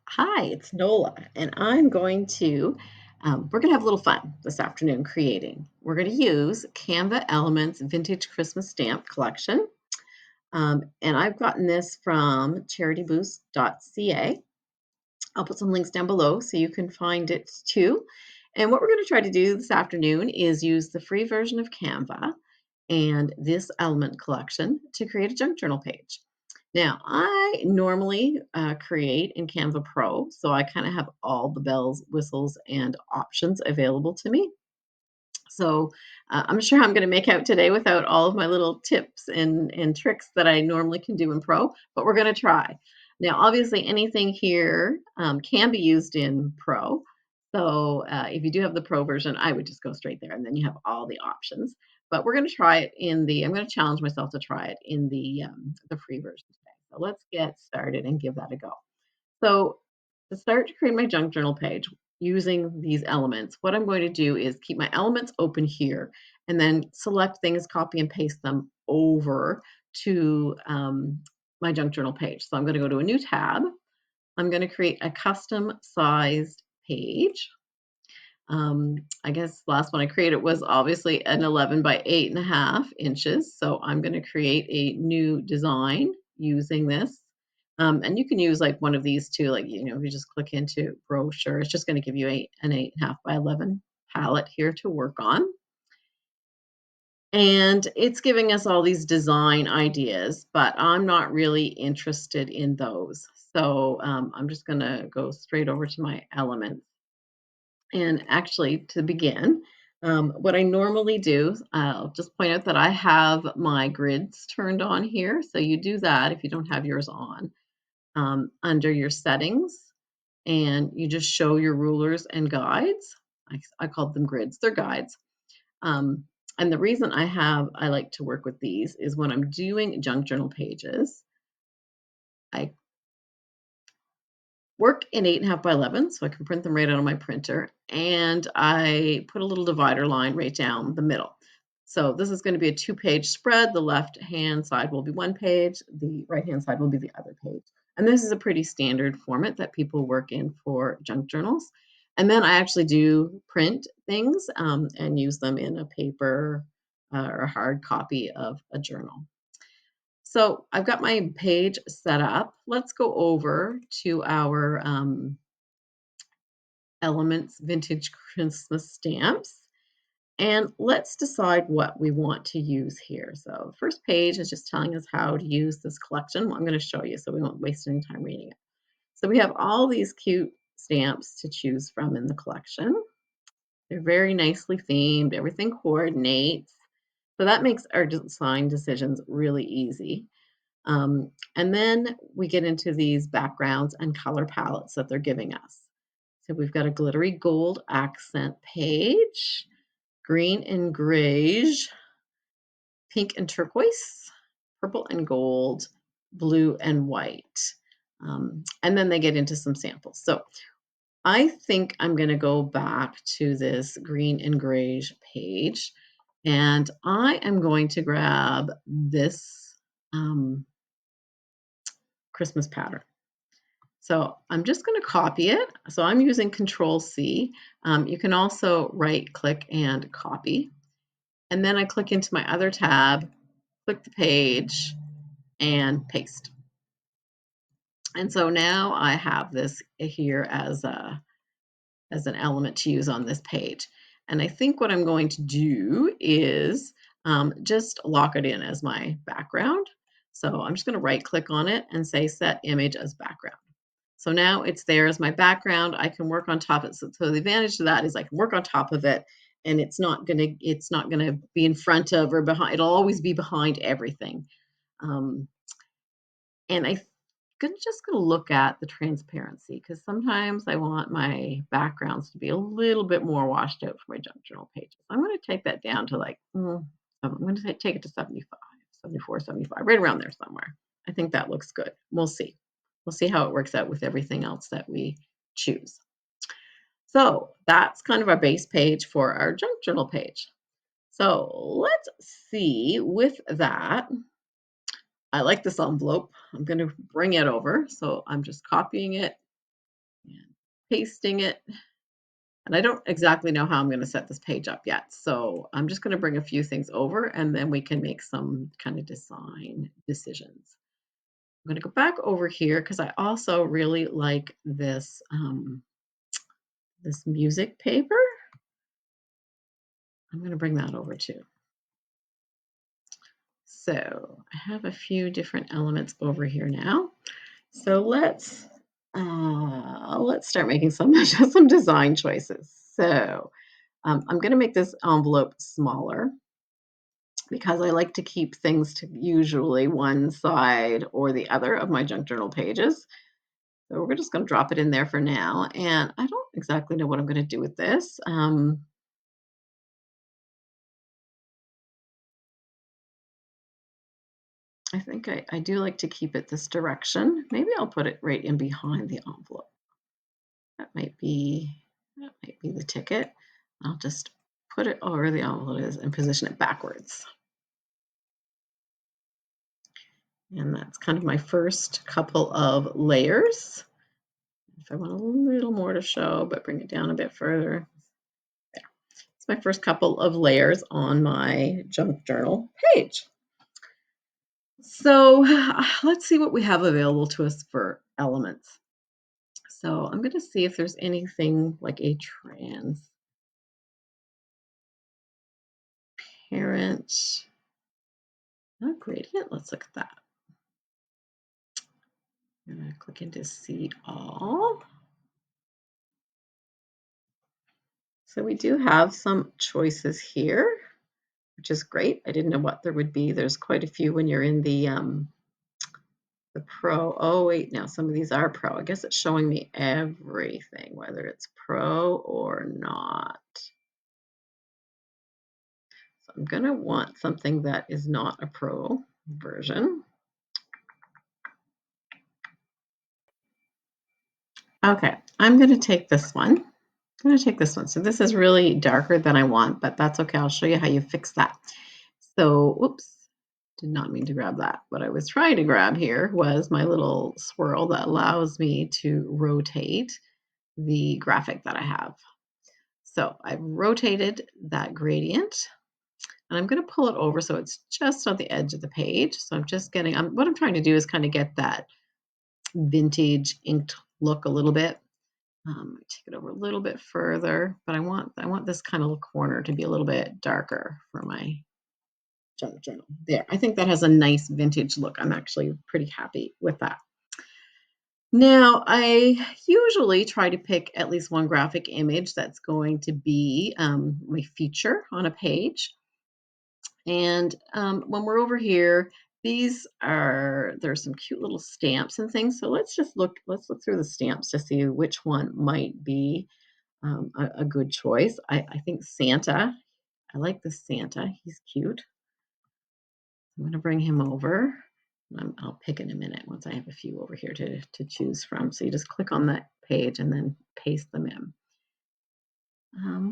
Hi, it's Nola, and we're going to have a little fun this afternoon creating. We're going to use Canva Elements Vintage Christmas Stamp Collection. And I've gotten this from CharityBoost.ca. I'll put some links down below so you can find it too. And what we're going to try to do this afternoon is use the free version of Canva and this element collection to create a junk journal page. Now, I normally create in Canva Pro, so I kind of have all the bells, whistles, and options available to me. So I'm sure I'm going to make out today without all of my little tips and tricks that I normally can do in Pro, but we're going to try. Now, obviously, anything here can be used in Pro. So if you do have the Pro version, I would just go straight there, and then you have all the options. But we're going to try it in the. I'm going to challenge myself to try it in the free version today. So let's get started and give that a go. So to start to create my junk journal page using these elements, what I'm going to do is keep my elements open here and then select things, copy and paste them over to my junk journal page. So I'm going to go to a new tab. I'm going to create a custom sized page. I guess last one I created was obviously an 11 by 8.5 inches. So I'm going to create a new design using this. And you can use like one of these too, like, if you just click into brochure, it's just going to give you an 8.5 by 11 palette here to work on. And it's giving us all these design ideas, but I'm not really interested in those. So I'm just going to go straight over to my elements. And actually, to begin, what I normally do, I'll just point out that I have my grids turned on here. So you do that if you don't have yours on under your settings, and you just show your rulers and guides. I called them grids, they're guides. Um, and the reason I like to work with these is when I'm doing junk journal pages, I work in 8.5 by 11, so I can print them right out on my printer. And I put a little divider line right down the middle. So this is going to be a 2-page spread. The left-hand side will be one page. The right-hand side will be the other page. And this is a pretty standard format that people work in for junk journals. And then I actually do print things and use them in a paper or a hard copy of a journal. So I've got my page set up. Let's go over to our Elements Vintage Christmas Stamps. And let's decide what we want to use here. So the first page is just telling us how to use this collection. Well, I'm going to show you so we won't waste any time reading it. So we have all these cute stamps to choose from in the collection. They're very nicely themed. Everything coordinates. So that makes our design decisions really easy. And then we get into these backgrounds and color palettes that they're giving us. So we've got a glittery gold accent page, green and grayish, pink and turquoise, purple and gold, blue and white. And then they get into some samples. So I think I'm going to go back to this green and grayish page, and I am going to grab this Christmas pattern. So I'm just going to copy it. So I'm using Control C. You can also right click and copy. And then I click into my other tab, click the page, and paste. And so now I have this here as an element to use on this page. And I think what I'm going to do is just lock it in as my background. So I'm just going to right click on it and say set image as background. So now it's there as my background. I can work on top of it. So the advantage of that is I can work on top of it, and it's not gonna be in front of or behind. It'll always be behind everything. Um, and I just gonna look at the transparency because sometimes I want my backgrounds to be a little bit more washed out for my junk journal pages. I'm going to take that down to like I'm going to take it to 75, 74, 75, right around there somewhere. I think that looks good. We'll see. We'll see how it works out with everything else that we choose. So that's kind of our base page for our junk journal page. So let's see with that. I like this envelope. I'm going to bring it over. So I'm just copying it pasting it. And I don't exactly know how I'm going to set this page up yet. So I'm just going to bring a few things over and then we can make some kind of design decisions. I'm going to go back over here because I also really like this music paper. I'm going to bring that over too. So I have a few different elements over here now. So let's start making some some design choices. So I'm going to make this envelope smaller because I like to keep things to usually one side or the other of my junk journal pages. So we're just going to drop it in there for now. And I don't exactly know what I'm going to do with this. I think I do like to keep it this direction. Maybe I'll put it right in behind the envelope. That might be the ticket. I'll just put it over the envelope is and position it backwards. And that's kind of my first couple of layers. If I want a little more to show, but bring it down a bit further. There. It's my first couple of layers on my junk journal page. So let's see what we have available to us for elements. So I'm going to see if there's anything like a transparent gradient. Let's look at that. I'm going to click into see all. So we do have some choices here, which is great. I didn't know what there would be. There's quite a few when you're in the pro. Oh, wait, now some of these are pro. I guess it's showing me everything, whether it's pro or not. So I'm going to want something that is not a pro version. Okay, I'm going to take this one. I'm going to take this one. So this is really darker than I want, but that's okay. I'll show you how you fix that. So, oops, did not mean to grab that. What I was trying to grab here was my little swirl that allows me to rotate the graphic that I have. So I've rotated that gradient and I'm going to pull it over so it's just on the edge of the page. So I'm just getting, what I'm trying to do is kind of get that vintage inked look a little bit. Take it over a little bit further, but I want this kind of corner to be a little bit darker for my junk journal. There, I think that has a nice vintage look. I'm actually pretty happy with that. Now, I usually try to pick at least one graphic image that's going to be my feature on a page. And when we're over here, there's some cute little stamps and things. So let's look through the stamps to see which one might be a good choice. I think Santa. I like the Santa. He's cute. I'm going to bring him over. I'll pick in a minute once I have a few over here to choose from. So you just click on that page and then paste them in.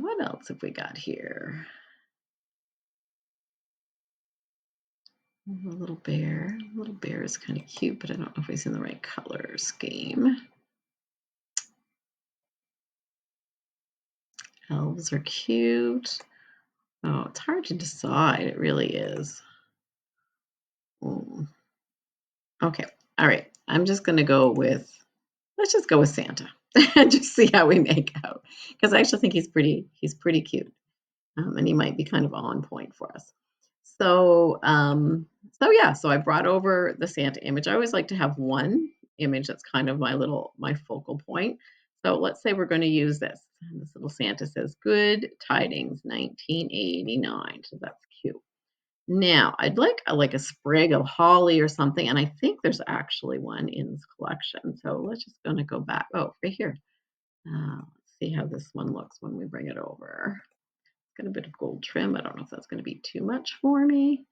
What else have we got here? A little bear. A little bear is kind of cute, but I don't know if he's in the right color scheme. Elves are cute. Oh, it's hard to decide. It really is. Okay. All right. I'm just going to let's just go with Santa and just see how we make out. Because I actually think he's pretty cute. And he might be kind of on point for us. So yeah, so I brought over the Santa image. I always like to have one image that's kind of my focal point. So let's say we're going to use this. And this little Santa says, "Good Tidings, 1989." So that's cute. Now, I'd like a sprig of holly or something, and I think there's actually one in this collection. So let's just gonna go back. Oh, right here. Let's see how this one looks when we bring it over. Got a bit of gold trim. I don't know if that's going to be too much for me.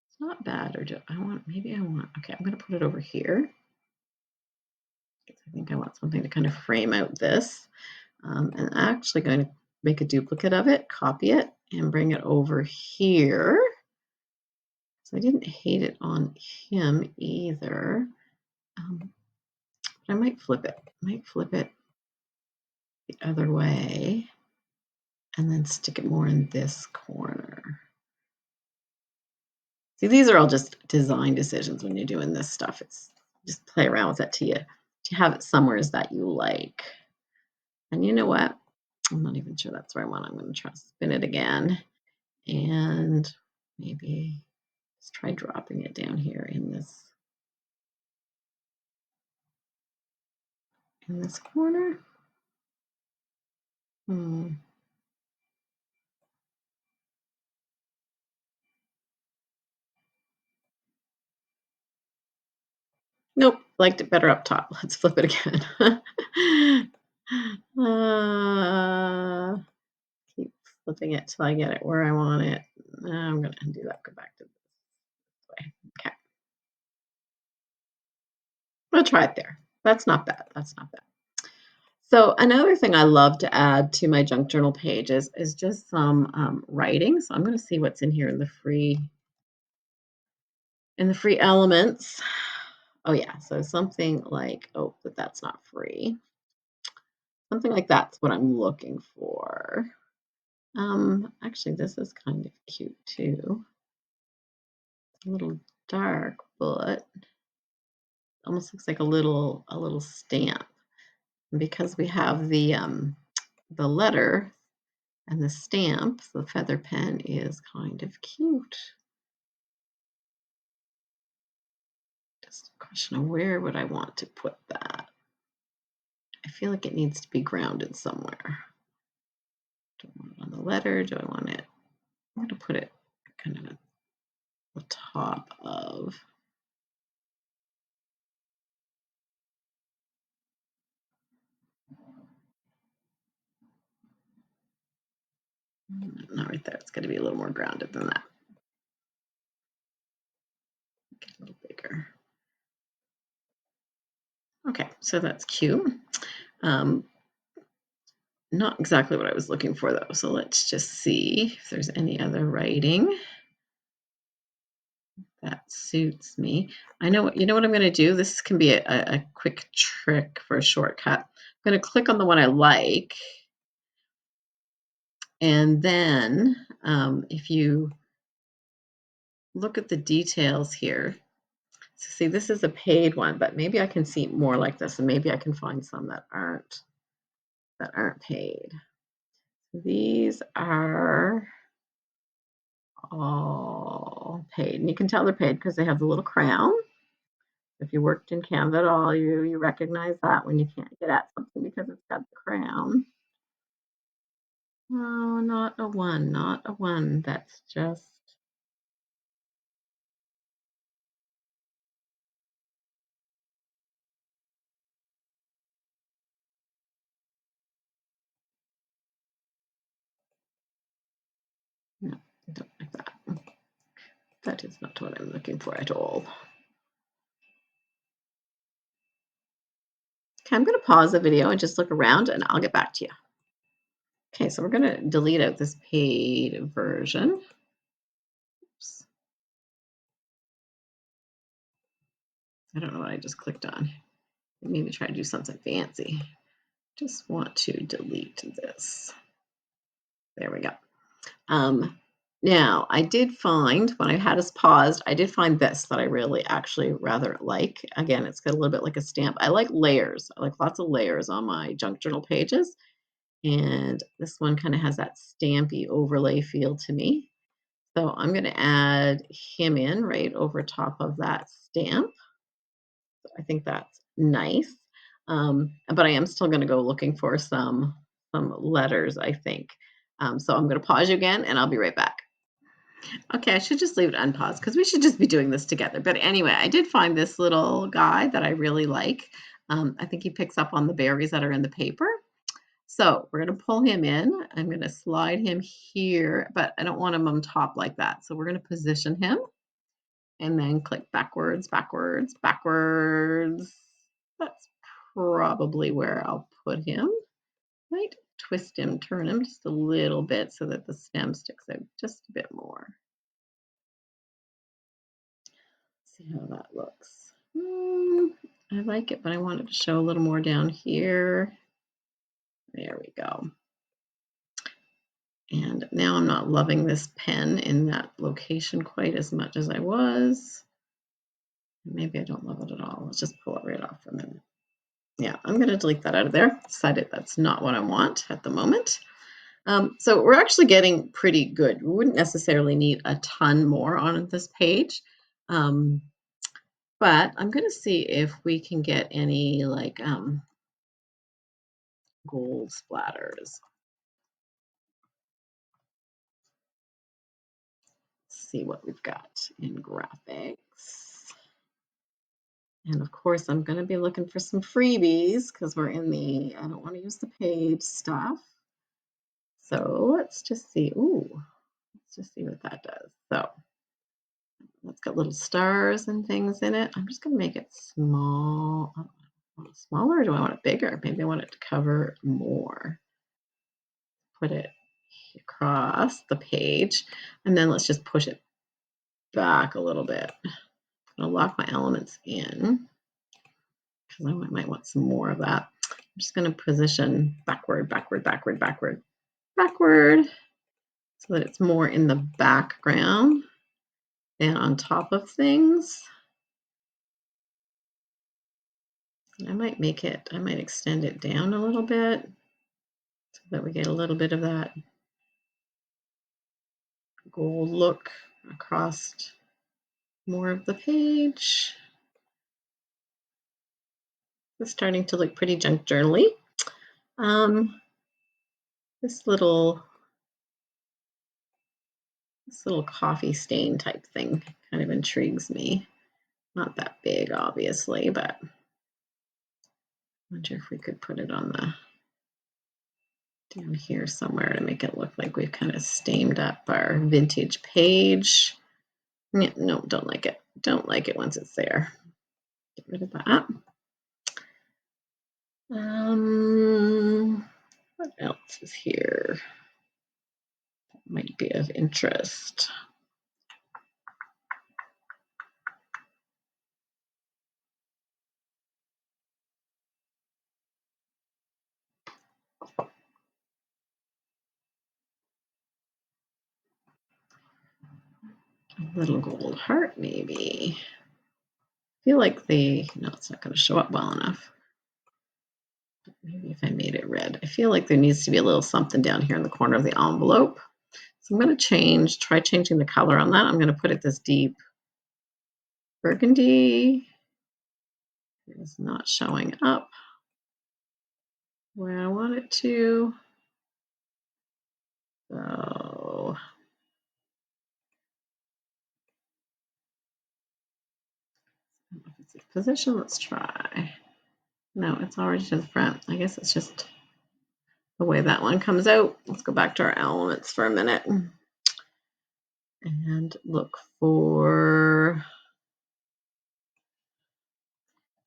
It's not bad. Or do I want? Maybe I want. Okay, I'm going to put it over here. I think I want something to kind of frame out this. And I'm actually going to make a duplicate of it, copy it, and bring it over here. So I didn't hate it on him either. I might flip it. I might flip it the other way and then stick it more in this corner. See, these are all just design decisions when you're doing this stuff. It's just play around with it till you have it somewhere that you like. And you know what? I'm not even sure that's where I want. I'm going to try to spin it again and maybe let's try dropping it down here in this corner. Nope, liked it better up top. Let's flip it again. Keep flipping it till I get it where I want it. I'm going to undo that, go back to this way. Okay. We'll try it there. That's not bad. That's not bad. So another thing I love to add to my junk journal pages is just some writing. So I'm going to see what's in here in the free elements. Oh yeah, so something like, oh, but that's not free. Something like that's what I'm looking for. Actually, this is kind of cute too. It's a little dark, but almost looks like a little stamp. And because we have the letter and the stamp, the feather pen is kind of cute. Just a question of where would I want to put that? I feel like it needs to be grounded somewhere. Do I want it on the letter? Do I want it? I'm going to put it kind of at the top of. Not right there. It's got to be a little more grounded than that. Get a little bigger. Okay, so that's cute. Not exactly what I was looking for though. So let's just see if there's any other writing that suits me. You know what I'm going to do? This can be a quick trick for a shortcut. I'm going to click on the one I like. And then if you look at the details here, so see, this is a paid one, but maybe I can see more like this, and maybe I can find some that aren't paid. These are all paid, and you can tell they're paid because they have the little crown. If you worked in Canva at all, you recognize that when you can't get at something because it's got the crown. No, not a one, not a one. That's just no, I don't like that. That is not what I'm looking for at all. Okay, I'm going to pause the video and just look around and I'll get back to you. Okay, so we're going to delete out this paid version. Oops. I don't know what I just clicked on. Maybe try to do something fancy. Just want to delete this. There we go. Now, I did find, when I had us paused, I did find this that I really actually rather like. Again, it's got a little bit like a stamp. I like layers. I like lots of layers on my junk journal pages. And this one kind of has that stampy overlay feel to me. So I'm going to add him in right over top of that stamp. So I think that's nice. But I am still going to go looking for some letters, I think. So I'm going to pause you again and I'll be right back. Okay, I should just leave it unpaused because we should just be doing this together. But anyway, I did find this little guy that I really like. I think he picks up on the berries that are in the paper. So we're going to pull him in. I'm going to slide him here, but I don't want him on top like that. So we're going to position him and then click backwards, backwards, backwards. That's probably where I'll put him. Might twist him, turn him just a little bit so that the stem sticks out just a bit more. See how that looks. I like it, but I want it to show a little more down here. There we go. And now I'm not loving this pen in that location quite as much as I was. Maybe I don't love it at all. Let's just pull it right off for a minute. Yeah, I'm going to delete that out of there. Decided that's not what I want at the moment. So we're actually getting pretty good. We wouldn't necessarily need a ton more on this page. But I'm going to see if we can get any like gold splatters. See what we've got in graphics. And of course, I'm going to be looking for some freebies because we're in the, I don't want to use the paid stuff. So let's just see. Ooh, let's just see what that does. So it's got little stars and things in it. I'm just going to make it small. I don't want it smaller, or do I want it bigger? Maybe I want it to cover more. Put it across the page, and then let's just push it back a little bit. I'm going to lock my elements in because I might want some more of that. I'm just going to position backward, backward, backward, backward, backward, so that it's more in the background than on top of things. I might extend it down a little bit so that we get a little bit of that gold look across more of the page. It's starting to look pretty junk journal-y. This little coffee stain type thing kind of intrigues me. Not that big, obviously, but I wonder if we could put it on down here somewhere to make it look like we've kind of stained up our vintage page. Yeah, no, don't like it. Don't like it once it's there. Get rid of that. What else is here that might be of interest? A little gold heart, maybe. I feel like no, it's not going to show up well enough. Maybe if I made it red. I feel like there needs to be a little something down here in the corner of the envelope. So I'm going to try changing the color on that. I'm going to put it this deep burgundy. It's not showing up where I want it to. So if it's a position, let's try. No, it's already to the front. I guess it's just the way that one comes out. Let's go back to our elements for a minute and look for,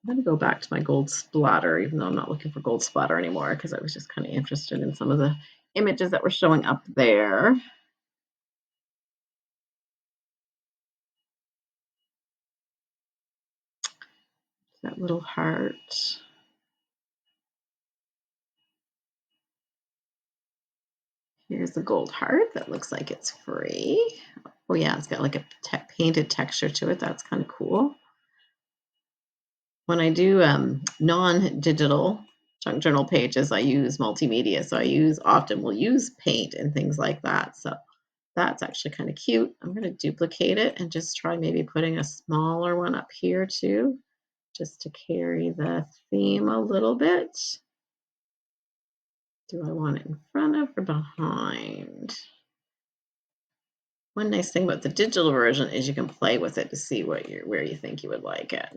I'm going to go back to my gold splatter, even though I'm not looking for gold splatter anymore because I was just kind of interested in some of the images that were showing up there. That little heart. Here's the gold heart that looks like it's free. Oh yeah, it's got like a painted texture to it. That's kind of cool. When I do non-digital junk journal pages, I use multimedia. So often will use paint and things like that. So that's actually kind of cute. I'm going to duplicate it and just try maybe putting a smaller one up here too, just to carry the theme a little bit. Do I want it in front of or behind? One nice thing about the digital version is you can play with it to see where you think you would like it.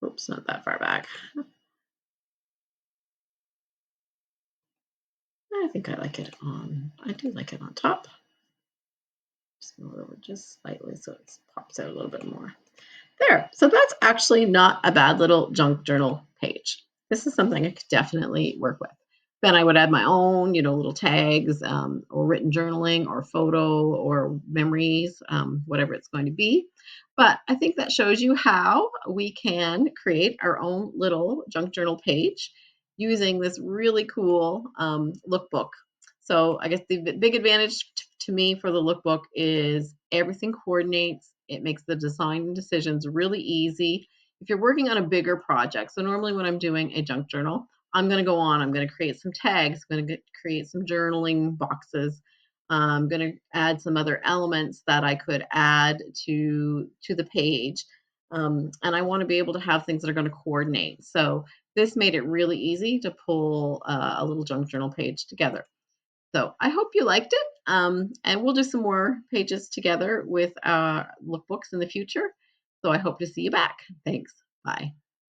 Oops, not that far back. I think I do like it on top. Just go over just slightly so it pops out a little bit more. There, so that's actually not a bad little junk journal page. This is something I could definitely work with. Then I would add my own, little tags, or written journaling or photo or memories, whatever it's going to be. But I think that shows you how we can create our own little junk journal page using this really cool lookbook. So I guess the big advantage to me for the lookbook is everything coordinates. It makes the design decisions really easy. If you're working on a bigger project, so normally when I'm doing a junk journal, I'm going to create some tags, I'm going to create some journaling boxes. I'm going to add some other elements that I could add to the page. And I want to be able to have things that are going to coordinate. So this made it really easy to pull a little junk journal page together. So I hope you liked it. And we'll do some more pages together with lookbooks in the future. So I hope to see you back. Thanks. Bye.